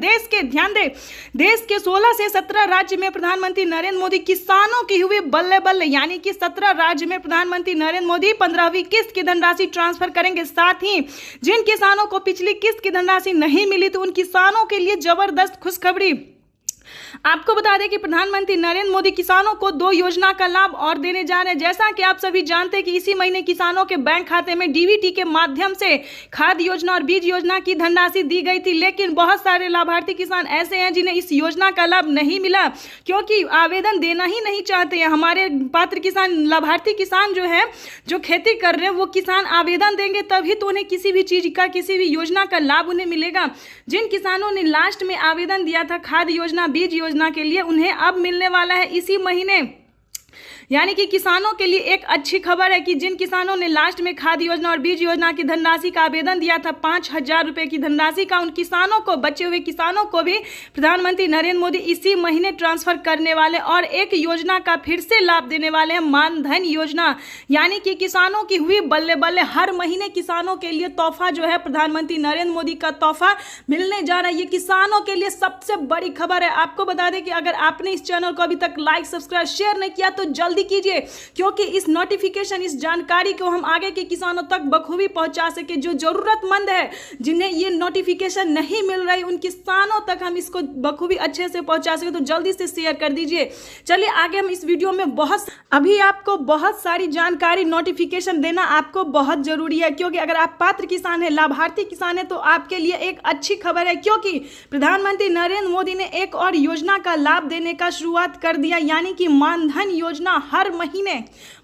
S7: ध्यान दें, देश के 16 से 17 राज्य में प्रधानमंत्री नरेंद्र मोदी किसानों की हुई बल्ले बल्ले, यानी कि 17 राज्य में प्रधानमंत्री नरेंद्र मोदी 15वीं किस्त की धनराशि ट्रांसफर करेंगे। साथ ही जिन किसानों को पिछली किस्त की धनराशि नहीं मिली तो उन किसानों के लिए जबरदस्त खुशखबरी। आपको बता दें कि प्रधानमंत्री नरेंद्र मोदी किसानों को 2 योजना का लाभ और देने जा रहे हैं। जैसा कि आप सभी जानते हैं कि इसी महीने किसानों के बैंक खाते में डीबीटी के माध्यम से खाद योजना और बीज योजना की धनराशि दी गई थी, लेकिन बहुत सारे लाभार्थी किसान ऐसे हैं जिन्हें इस योजना का लाभ नहीं मिला क्योंकि आवेदन देना ही नहीं चाहते हैं। हमारे पात्र किसान, लाभार्थी किसान जो है, जो खेती कर रहे हैं, वो किसान आवेदन देंगे तभी तो उन्हें किसी भी चीज का, किसी भी योजना का लाभ उन्हें मिलेगा। जिन किसानों ने लास्ट में आवेदन दिया था खाद योजना, बीज योजना के लिए, उन्हें अब मिलने वाला है इसी महीने। यानी कि किसानों के लिए एक अच्छी खबर है कि जिन किसानों ने लास्ट में खाद योजना और बीज योजना की धनराशि का आवेदन दिया था 5,000 रुपए की धनराशि का, उन किसानों को, बचे हुए किसानों को भी प्रधानमंत्री नरेंद्र मोदी इसी महीने ट्रांसफर करने वाले और एक योजना का फिर से लाभ देने वाले हैं, मानधन योजना। यानी कि किसानों की हुई बल्ले बल्ले, हर महीने किसानों के लिए तोहफा जो है, प्रधानमंत्री नरेंद्र मोदी का तोहफा मिलने जा रहा है। ये किसानों के लिए सबसे बड़ी खबर है। आपको बता दें कि अगर आपने इस चैनल को अभी तक लाइक, सब्सक्राइब, शेयर नहीं किया तो जल्दी कीजिए, क्योंकि इस नोटिफिकेशन, इस जानकारी को हम आगे के किसानों तक बखूबी पहुंचा सके। जो जरूरतमंद है, जिन्हें ये नोटिफिकेशन नहीं मिल रही, उन किसानों तक हम इसको बखूबी अच्छे से पहुंचा सके, तो जल्दी से शेयर कर दीजिए। चलिए आगे हम इस वीडियो में अभी आपको बहुत सारी जानकारी, नोटिफिकेशन देना आपको बहुत जरूरी है, क्योंकि अगर आप पात्र किसान हैं, लाभार्थी किसान हैं, तो आपके लिए एक अच्छी खबर है, क्योंकि प्रधानमंत्री नरेंद्र मोदी ने एक और योजना का लाभ देने का शुरुआत कर दिया। यानी कि मानधन योजना हर महीने,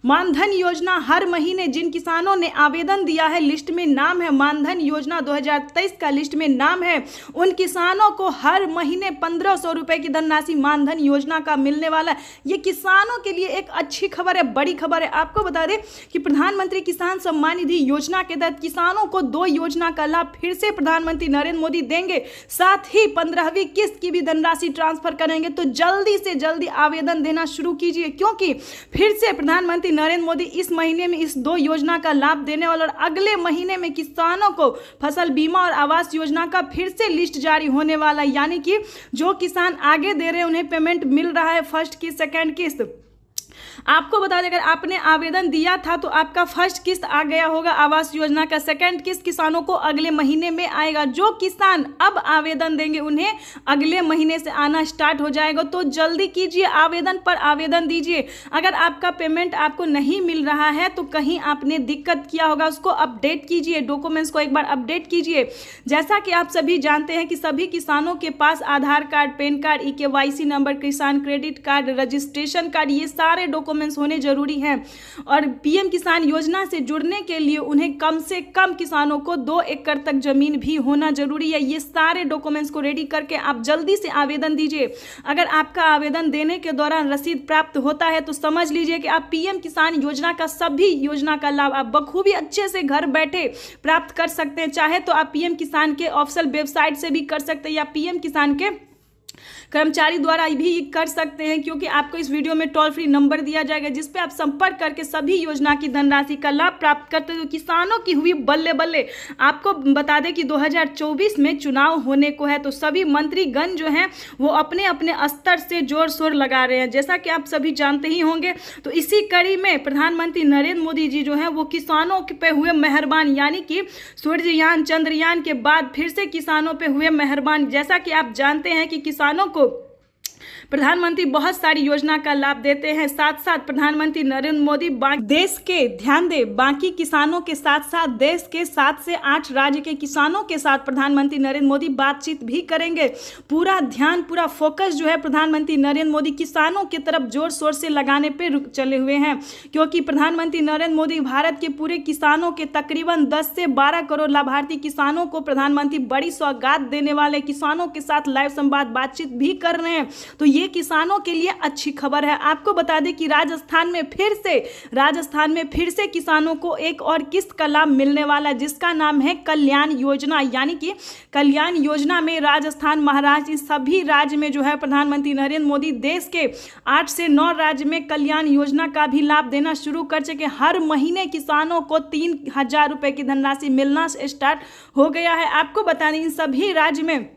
S7: मानधन योजना हर महीने जिन किसानों ने आवेदन दिया है, लिस्ट में नाम है, मानधन योजना 2023 का लिस्ट में नाम है, उन किसानों को हर महीने 1,500 रुपए की धनराशि मानधन योजना का मिलने वाला है। ये किसानों के लिए एक अच्छी खबर है, बड़ी खबर है। आपको बता दें कि प्रधानमंत्री किसान सम्मान निधि योजना के तहत किसानों को 2 योजना का लाभ फिर से प्रधानमंत्री नरेंद्र मोदी देंगे, साथ ही 15वीं किस्त की भी धनराशि ट्रांसफर करेंगे। तो जल्दी से जल्दी आवेदन देना शुरू कीजिए, क्योंकि फिर से प्रधानमंत्री नरेंद्र मोदी इस महीने में इस 2 योजना का लाभ देने वाले, और अगले महीने में किसानों को फसल बीमा और आवास योजना का फिर से लिस्ट जारी होने वाला है। यानी कि जो किसान आगे दे रहे हैं उन्हें पेमेंट मिल रहा है, फर्स्ट किस्त, सेकेंड किस्त। आपको बता दें, अगर आपने आवेदन दिया था तो आपका फर्स्ट किस्त आ गया होगा आवास योजना का, सेकंड किस्त किसानों को अगले महीने में आएगा। जो किसान अब आवेदन देंगे उन्हें अगले महीने से आना स्टार्ट हो जाएगा। तो जल्दी कीजिए, आवेदन पर आवेदन दीजिए। अगर आपका पेमेंट आपको नहीं मिल रहा है तो कहीं आपने दिक्कत किया होगा, उसको अपडेट कीजिए, डॉक्यूमेंट्स को एक बार अपडेट कीजिए। जैसा कि आप सभी जानते हैं कि सभी किसानों के पास Aadhaar card, PAN card, EKYC number, Kisan credit card, registration card, ये सारे डॉक्यूमेंट्स होने जरूरी हैं। और पीएम किसान योजना से जुड़ने के लिए उन्हें कम से कम किसानों को 2 एकड़ तक जमीन भी होना जरूरी है। ये सारे डॉक्यूमेंट्स को रेडी करके आप जल्दी से आवेदन दीजिए। अगर आपका आवेदन देने के दौरान रसीद प्राप्त होता है तो समझ लीजिए कि आप पीएम किसान योजना का सभी योजना का लाभ आप बखूबी अच्छे से घर बैठे प्राप्त कर सकते हैं। चाहे तो आप पीएम किसान के ऑफिशियल वेबसाइट से भी कर सकते हैं या पीएम किसान के कर्मचारी द्वारा भी कर सकते हैं, क्योंकि आपको इस वीडियो में टोल फ्री नंबर दिया जाएगा जिस पे आप संपर्क करके सभी योजना की धनराशि का लाभ प्राप्त करते हैं। तो किसानों की हुई बल्ले बल्ले। आपको बता दें कि 2024 में चुनाव होने को है, तो सभी मंत्रीगण जो हैं वो अपने अपने स्तर से जोर शोर लगा रहे हैं, जैसा कि आप सभी जानते ही होंगे। तो इसी कड़ी में प्रधानमंत्री नरेंद्र मोदी जी जो है वो किसानों पे हुए मेहरबान, यानी कि सूर्ययान, चंद्रयान के बाद फिर से किसानों पे हुए मेहरबान। जैसा कि आप जानते हैं कि किसानों को प्रधानमंत्री बहुत सारी योजना का लाभ देते हैं। साथ साथ प्रधानमंत्री नरेंद्र मोदी देश के, ध्यान दे, बाकी किसानों के साथ साथ देश के 7 से 8 राज्य के किसानों के साथ प्रधानमंत्री नरेंद्र मोदी बातचीत भी करेंगे। पूरा ध्यान, पूरा फोकस जो है प्रधानमंत्री नरेंद्र मोदी किसानों की तरफ जोर शोर से लगाने पे चले हुए हैं, क्योंकि प्रधानमंत्री नरेंद्र मोदी भारत के पूरे किसानों के तकरीबन 10 से 12 करोड़ लाभार्थी किसानों को प्रधानमंत्री बड़ी सौगात देने वाले, किसानों के साथ लाइव संवाद बातचीत भी कर रहे हैं। तो ये किसानों के लिए अच्छी खबर है। आपको बता दें कि राजस्थान में फिर से किसानों को एक और किस्त का लाभ मिलने वाला है, जिसका नाम है कल्याण योजना। यानी कि कल्याण योजना में राजस्थान, महाराष्ट्र, इस सभी राज्य में जो है प्रधानमंत्री नरेंद्र मोदी देश के 8 से 9 राज्य में कल्याण योजना का भी लाभ देना शुरू कर चुके। हर महीने किसानों को 3,000 रुपए की धनराशि मिलना स्टार्ट हो गया है। आपको बता दें इन सभी राज्य में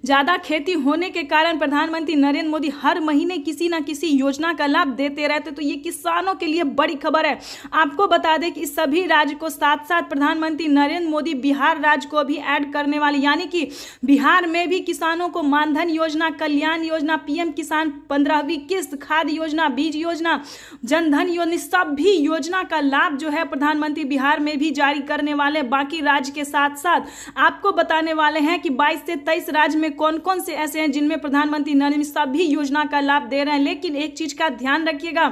S7: ज़्यादा खेती होने के कारण प्रधानमंत्री नरेंद्र मोदी हर महीने किसी ना किसी योजना का लाभ देते रहते। तो ये किसानों के लिए बड़ी खबर है। आपको बता दें कि इस सभी राज्य को साथ साथ प्रधानमंत्री नरेंद्र मोदी बिहार राज्य को भी ऐड करने वाले, यानी कि बिहार में भी किसानों को मानधन योजना, कल्याण योजना, पीएम किसान 15वीं किस्त, खाद योजना, बीज योजना, जनधन योजना, सभी योजना का लाभ जो है प्रधानमंत्री बिहार में भी जारी करने वाले। बाकी राज्य के साथ साथ आपको बताने वाले हैं कि 22 से 23 राज्य में कौन कौन से ऐसे हैं जिनमें प्रधानमंत्री नरेंद्र सभी योजना का लाभ दे रहे हैं। लेकिन एक चीज का ध्यान रखिएगा,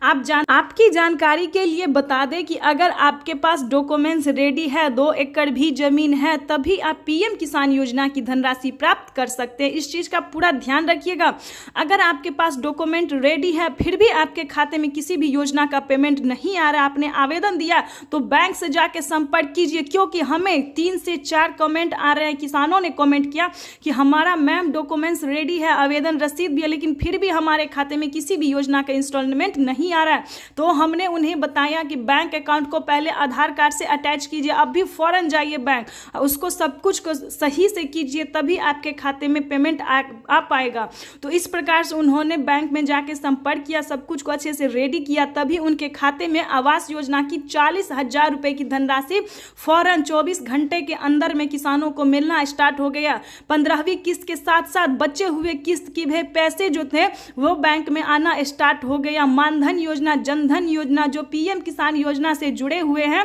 S7: आपकी जानकारी के लिए बता दें कि अगर आपके पास डॉक्यूमेंट्स रेडी है, 2 एकड़ भी जमीन है, तभी आप पीएम किसान योजना की धनराशि प्राप्त कर सकते हैं। इस चीज का पूरा ध्यान रखिएगा। अगर आपके पास डॉक्यूमेंट रेडी है फिर भी आपके खाते में किसी भी योजना का पेमेंट नहीं आ रहा, आपने आवेदन दिया, तो बैंक से जाके संपर्क कीजिए, क्योंकि हमें 3 से 4 कमेंट आ रहे हैं। किसानों ने कमेंट किया कि हमारा मैम डॉक्यूमेंट्स रेडी है, आवेदन रसीद भी है, लेकिन फिर भी हमारे खाते में किसी भी योजना का इंस्टॉलमेंट नहीं आ रहा है। तो हमने उन्हें बताया कि बैंक अकाउंट को पहले आधार कार्ड से अटैच कीजिए, अभी फौरन जाइए बैंक, उसको सब कुछ को सही से कीजिए, तभी आपके खाते में पेमेंट आ पाएगा। तो इस प्रकार से उन्होंने बैंक में जाके संपर्क किया, सब कुछ को अच्छे से रेडी किया, तभी उनके खाते में आवास योजना की 40,000 रुपए की धनराशि फौरन 24 घंटे के अंदर में किसानों को मिलना स्टार्ट हो गया। 15वीं किस्त के साथ साथ बचे हुए किस्त की भी पैसे जो थे वो बैंक में आना स्टार्ट हो गया। मानधन योजना, जनधन योजना, जो पीएम किसान योजना से जुड़े हुए हैं,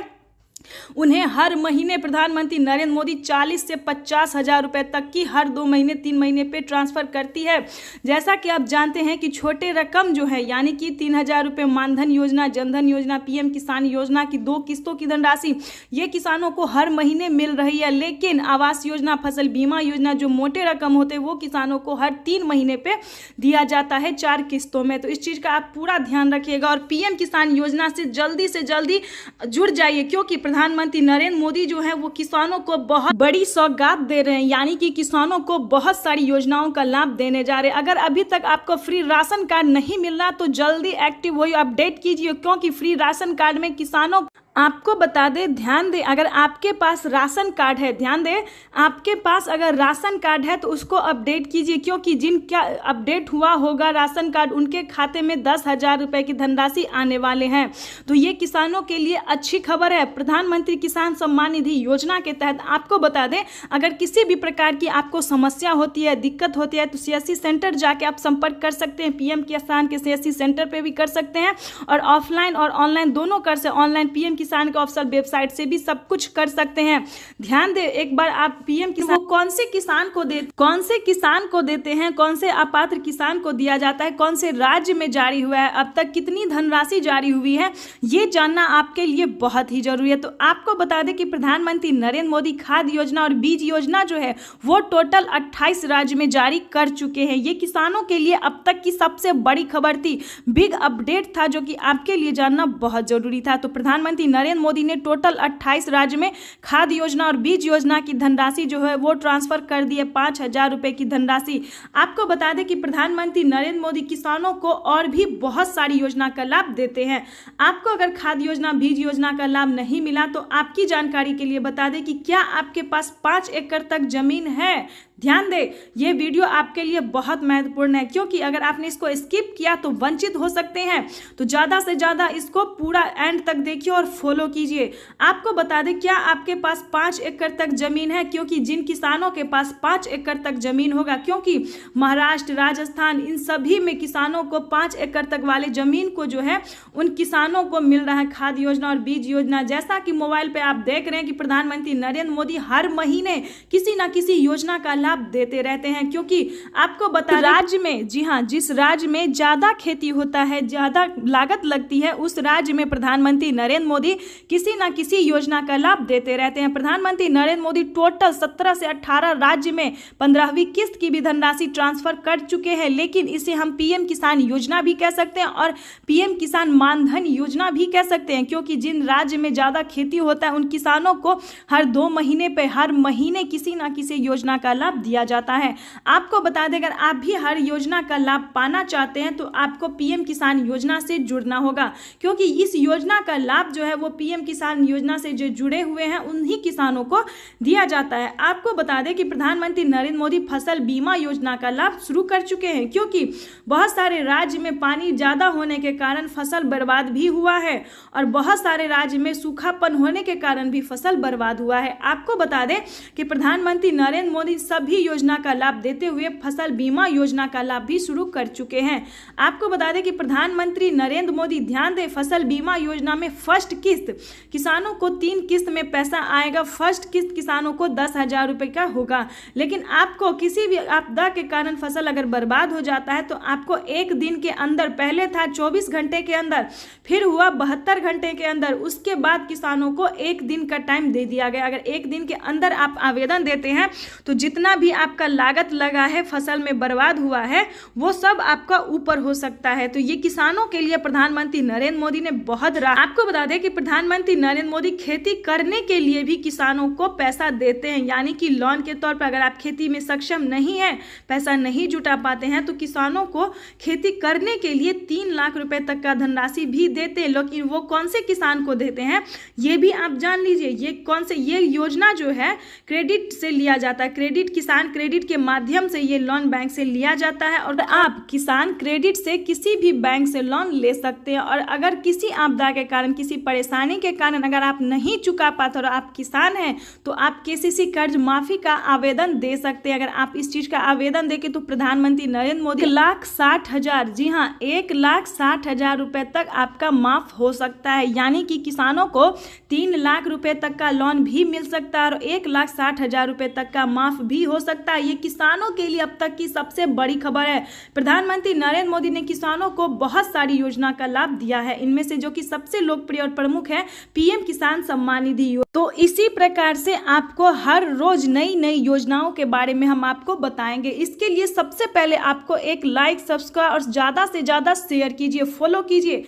S7: उन्हें हर महीने प्रधानमंत्री नरेंद्र मोदी 40 से 50,000 रुपए तक की हर 2 महीने 3 महीने पे ट्रांसफर करती है। जैसा कि आप जानते हैं कि छोटे रकम जो है, यानी कि 3,000 रुपए मानधन योजना, जनधन योजना, पीएम किसान योजना की 2 किस्तों की धनराशि ये किसानों को हर महीने मिल रही है। लेकिन आवास योजना, फसल बीमा योजना, जो मोटे रकम होते हैं वो किसानों को हर 3 महीने पे दिया जाता है 4 किस्तों में। तो इस चीज का आप पूरा ध्यान रखिएगा और पीएम किसान योजना से जल्दी जुड़ जाइए, क्योंकि प्रधानमंत्री नरेंद्र मोदी जो है वो किसानों को बहुत बड़ी सौगात दे रहे हैं, यानी कि किसानों को बहुत सारी योजनाओं का लाभ देने जा रहे हैं। अगर अभी तक आपको फ्री राशन कार्ड नहीं मिल रहा तो जल्दी एक्टिव होइए, अपडेट कीजिए, क्योंकि फ्री राशन कार्ड में किसानों आपको बता दें, ध्यान दें, अगर आपके पास राशन कार्ड है, ध्यान दें, आपके पास अगर राशन कार्ड है तो उसको अपडेट कीजिए, क्योंकि जिनका अपडेट हुआ होगा राशन कार्ड उनके खाते में 10,000 रुपए की धनराशि आने वाले हैं। तो ये किसानों के लिए अच्छी खबर है। प्रधानमंत्री किसान सम्मान निधि योजना के तहत आपको बता दें, अगर किसी भी प्रकार की आपको समस्या होती है, दिक्कत होती है, तो सीएससी सेंटर जाके आप संपर्क कर सकते हैं। पीएम किसान के सीएससी सेंटर पे भी कर सकते हैं और ऑफलाइन और ऑनलाइन दोनों कर सकते हैं। ऑनलाइन पीएम किसान के ऑफिशियल वेबसाइट से भी सब कुछ कर सकते हैं। ध्यान दें एक बार, आप पीएम किसान कौन से किसान को देते हैं, कौन से अपात्र किसान को दिया जाता है, कौन से राज्य में जारी हुआ है, अब तक कितनी धनराशि जारी हुई है, ये जानना आपके लिए बहुत ही जरूरी है। तो आपको बता दें कि प्रधानमंत्री नरेंद्र मोदी खाद योजना और बीज योजना जो है वो टोटल 28 राज्य में जारी कर चुके हैं। ये किसानों के लिए अब तक की सबसे बड़ी खबर थी, बिग अपडेट था, जो कि आपके लिए जानना बहुत जरूरी था। तो प्रधानमंत्री नरेंद्र मोदी ने टोटल 28 राज्य में खाद योजना और बीज योजना की धनराशि जो है वो ट्रांसफर कर दी है, 5,000 रुपए की धनराशि। आपको बता दें कि प्रधानमंत्री नरेंद्र मोदी किसानों को और भी बहुत सारी योजना का लाभ देते हैं। आपको अगर खाद योजना, बीज योजना का लाभ नहीं मिला तो आपकी जानकारी के लिए बता दें कि क्या आपके पास 5 एकड़ तक जमीन है। ध्यान दें, ये वीडियो आपके लिए बहुत महत्वपूर्ण है, क्योंकि अगर आपने इसको स्किप किया तो वंचित हो सकते हैं। तो ज़्यादा से ज़्यादा इसको पूरा एंड तक देखिए और फॉलो कीजिए। आपको बता दें, क्या आपके पास 5 एकड़ तक जमीन है, क्योंकि जिन किसानों के पास 5 एकड़ तक जमीन होगा, क्योंकि महाराष्ट्र, राजस्थान, इन सभी में किसानों को 5 एकड़ तक वाले जमीन को जो है उन किसानों को मिल रहा है खाद योजना और बीज योजना। जैसा कि मोबाइल पे आप देख रहे हैं कि प्रधानमंत्री नरेंद्र मोदी हर महीने किसी ना किसी योजना का लाभ देते रहते हैं, क्योंकि आपको बता राज्य में, जी हाँ, जिस राज्य में ज्यादा खेती होता है, ज्यादा लागत लगती है, उस राज्य में प्रधानमंत्री नरेंद्र मोदी किसी ना किसी योजना का लाभ देते रहते हैं। प्रधानमंत्री नरेंद्र मोदी टोटल 17 से 18 राज्य में 15वीं किस्त की भी धनराशि ट्रांसफर कर चुके हैं। लेकिन इसे हम पीएम किसान योजना भी कह सकते हैं और पीएम किसान मानधन योजना भी कह सकते हैं, क्योंकि जिन राज्य में ज्यादा खेती होता है उन किसानों को हर 2 महीने पे, हर महीने किसी ना किसी योजना का लाभ दिया जाता है। आपको बता दें, अगर आप भी हर योजना का लाभ पाना चाहते हैं तो आपको पीएम किसान योजना से जुड़ना होगा, क्योंकि इस योजना का लाभ जो है वो पीएम किसान योजना से जो जुड़े हुए हैं उन्हीं किसानों को दिया जाता है। आपको बता दें कि प्रधानमंत्री नरेंद्र मोदी फसल बीमा योजना का लाभ शुरू कर चुके हैं, क्योंकि बहुत सारे राज्य में पानी ज़्यादा होने के कारण फसल बर्बाद भी हुआ है और बहुत सारे राज्य में सूखापन होने के कारण भी फसल बर्बाद हुआ है। आपको बता दें कि प्रधानमंत्री नरेंद्र मोदी सभी योजना का लाभ देते हुए फसल बीमा योजना का लाभ भी शुरू कर चुके हैं। आपको बता दें कि प्रधानमंत्री नरेंद्र मोदी, ध्यान दें, फसल बीमा योजना में फर्स्ट किस्त किसानों को 3 किस्त में पैसा आएगा। फर्स्ट किस्त किसानों को 10,000 रुपये का होगा, लेकिन आपको किसी भी आपदा के कारण फसल अगर बर्बाद हो जाता है तो आपको एक दिन के अंदर, पहले था 24 घंटे के अंदर, फिर हुआ 72 घंटे के अंदर, उसके बाद किसानों को एक दिन का टाइम दे दिया गया। अगर एक दिन के अंदर आप आवेदन देते हैं तो जितना भी आपका लागत लगा है, फसल में बर्बाद हुआ है, वो सब आपका ऊपर हो सकता है। तो ये किसानों के लिए प्रधानमंत्री नरेंद्र मोदी ने बहुत आपको बता दें कि प्रधानमंत्री नरेंद्र मोदी खेती करने के लिए भी किसानों को पैसा देते हैं, यानी कि लोन के तौर पर। अगर आप खेती में सक्षम नहीं है, पैसा नहीं जुटा पाते हैं, तो किसानों को खेती करने के लिए 3 लाख रुपए तक का धनराशि भी देते हैं। लेकिन वो कौन से किसान को देते हैं ये भी आप जान लीजिए। ये योजना जो है क्रेडिट से लिया जाता है, क्रेडिट किसान क्रेडिट के माध्यम से ये लोन बैंक से लिया जाता है और आप किसान क्रेडिट से किसी भी बैंक से लोन ले सकते हैं। और अगर किसी आपदा के कारण, किसी परेशानी के कारण अगर आप नहीं चुका पाते और आप किसान हैं तो आप केसीसी कर्ज माफी का आवेदन दे सकते हैं। अगर आप इस चीज का आवेदन देंगे तो प्रधानमंत्री नरेंद्र मोदी 1,60,000, जी हाँ 1,60,000 रुपए तक आपका माफ हो सकता है, यानी कि किसानों को 3 लाख रुपए तक का लोन भी मिल सकता है और 1,60,000 रुपए तक का माफ भी हो सकता है। ये किसानों के लिए अब तक की सबसे बड़ी खबर है। प्रधानमंत्री नरेंद्र मोदी ने किसानों को बहुत सारी योजना का लाभ दिया है, इनमें से जो कि सबसे लोकप्रिय और प्रमुख है पीएम किसान सम्मान निधि योजना। तो इसी प्रकार से आपको हर रोज नई नई योजनाओं के बारे में हम आपको बताएंगे। इसके लिए सबसे पहले आपको एक लाइक, सब्सक्राइब और ज्यादा से ज्यादा शेयर कीजिए, फॉलो कीजिए।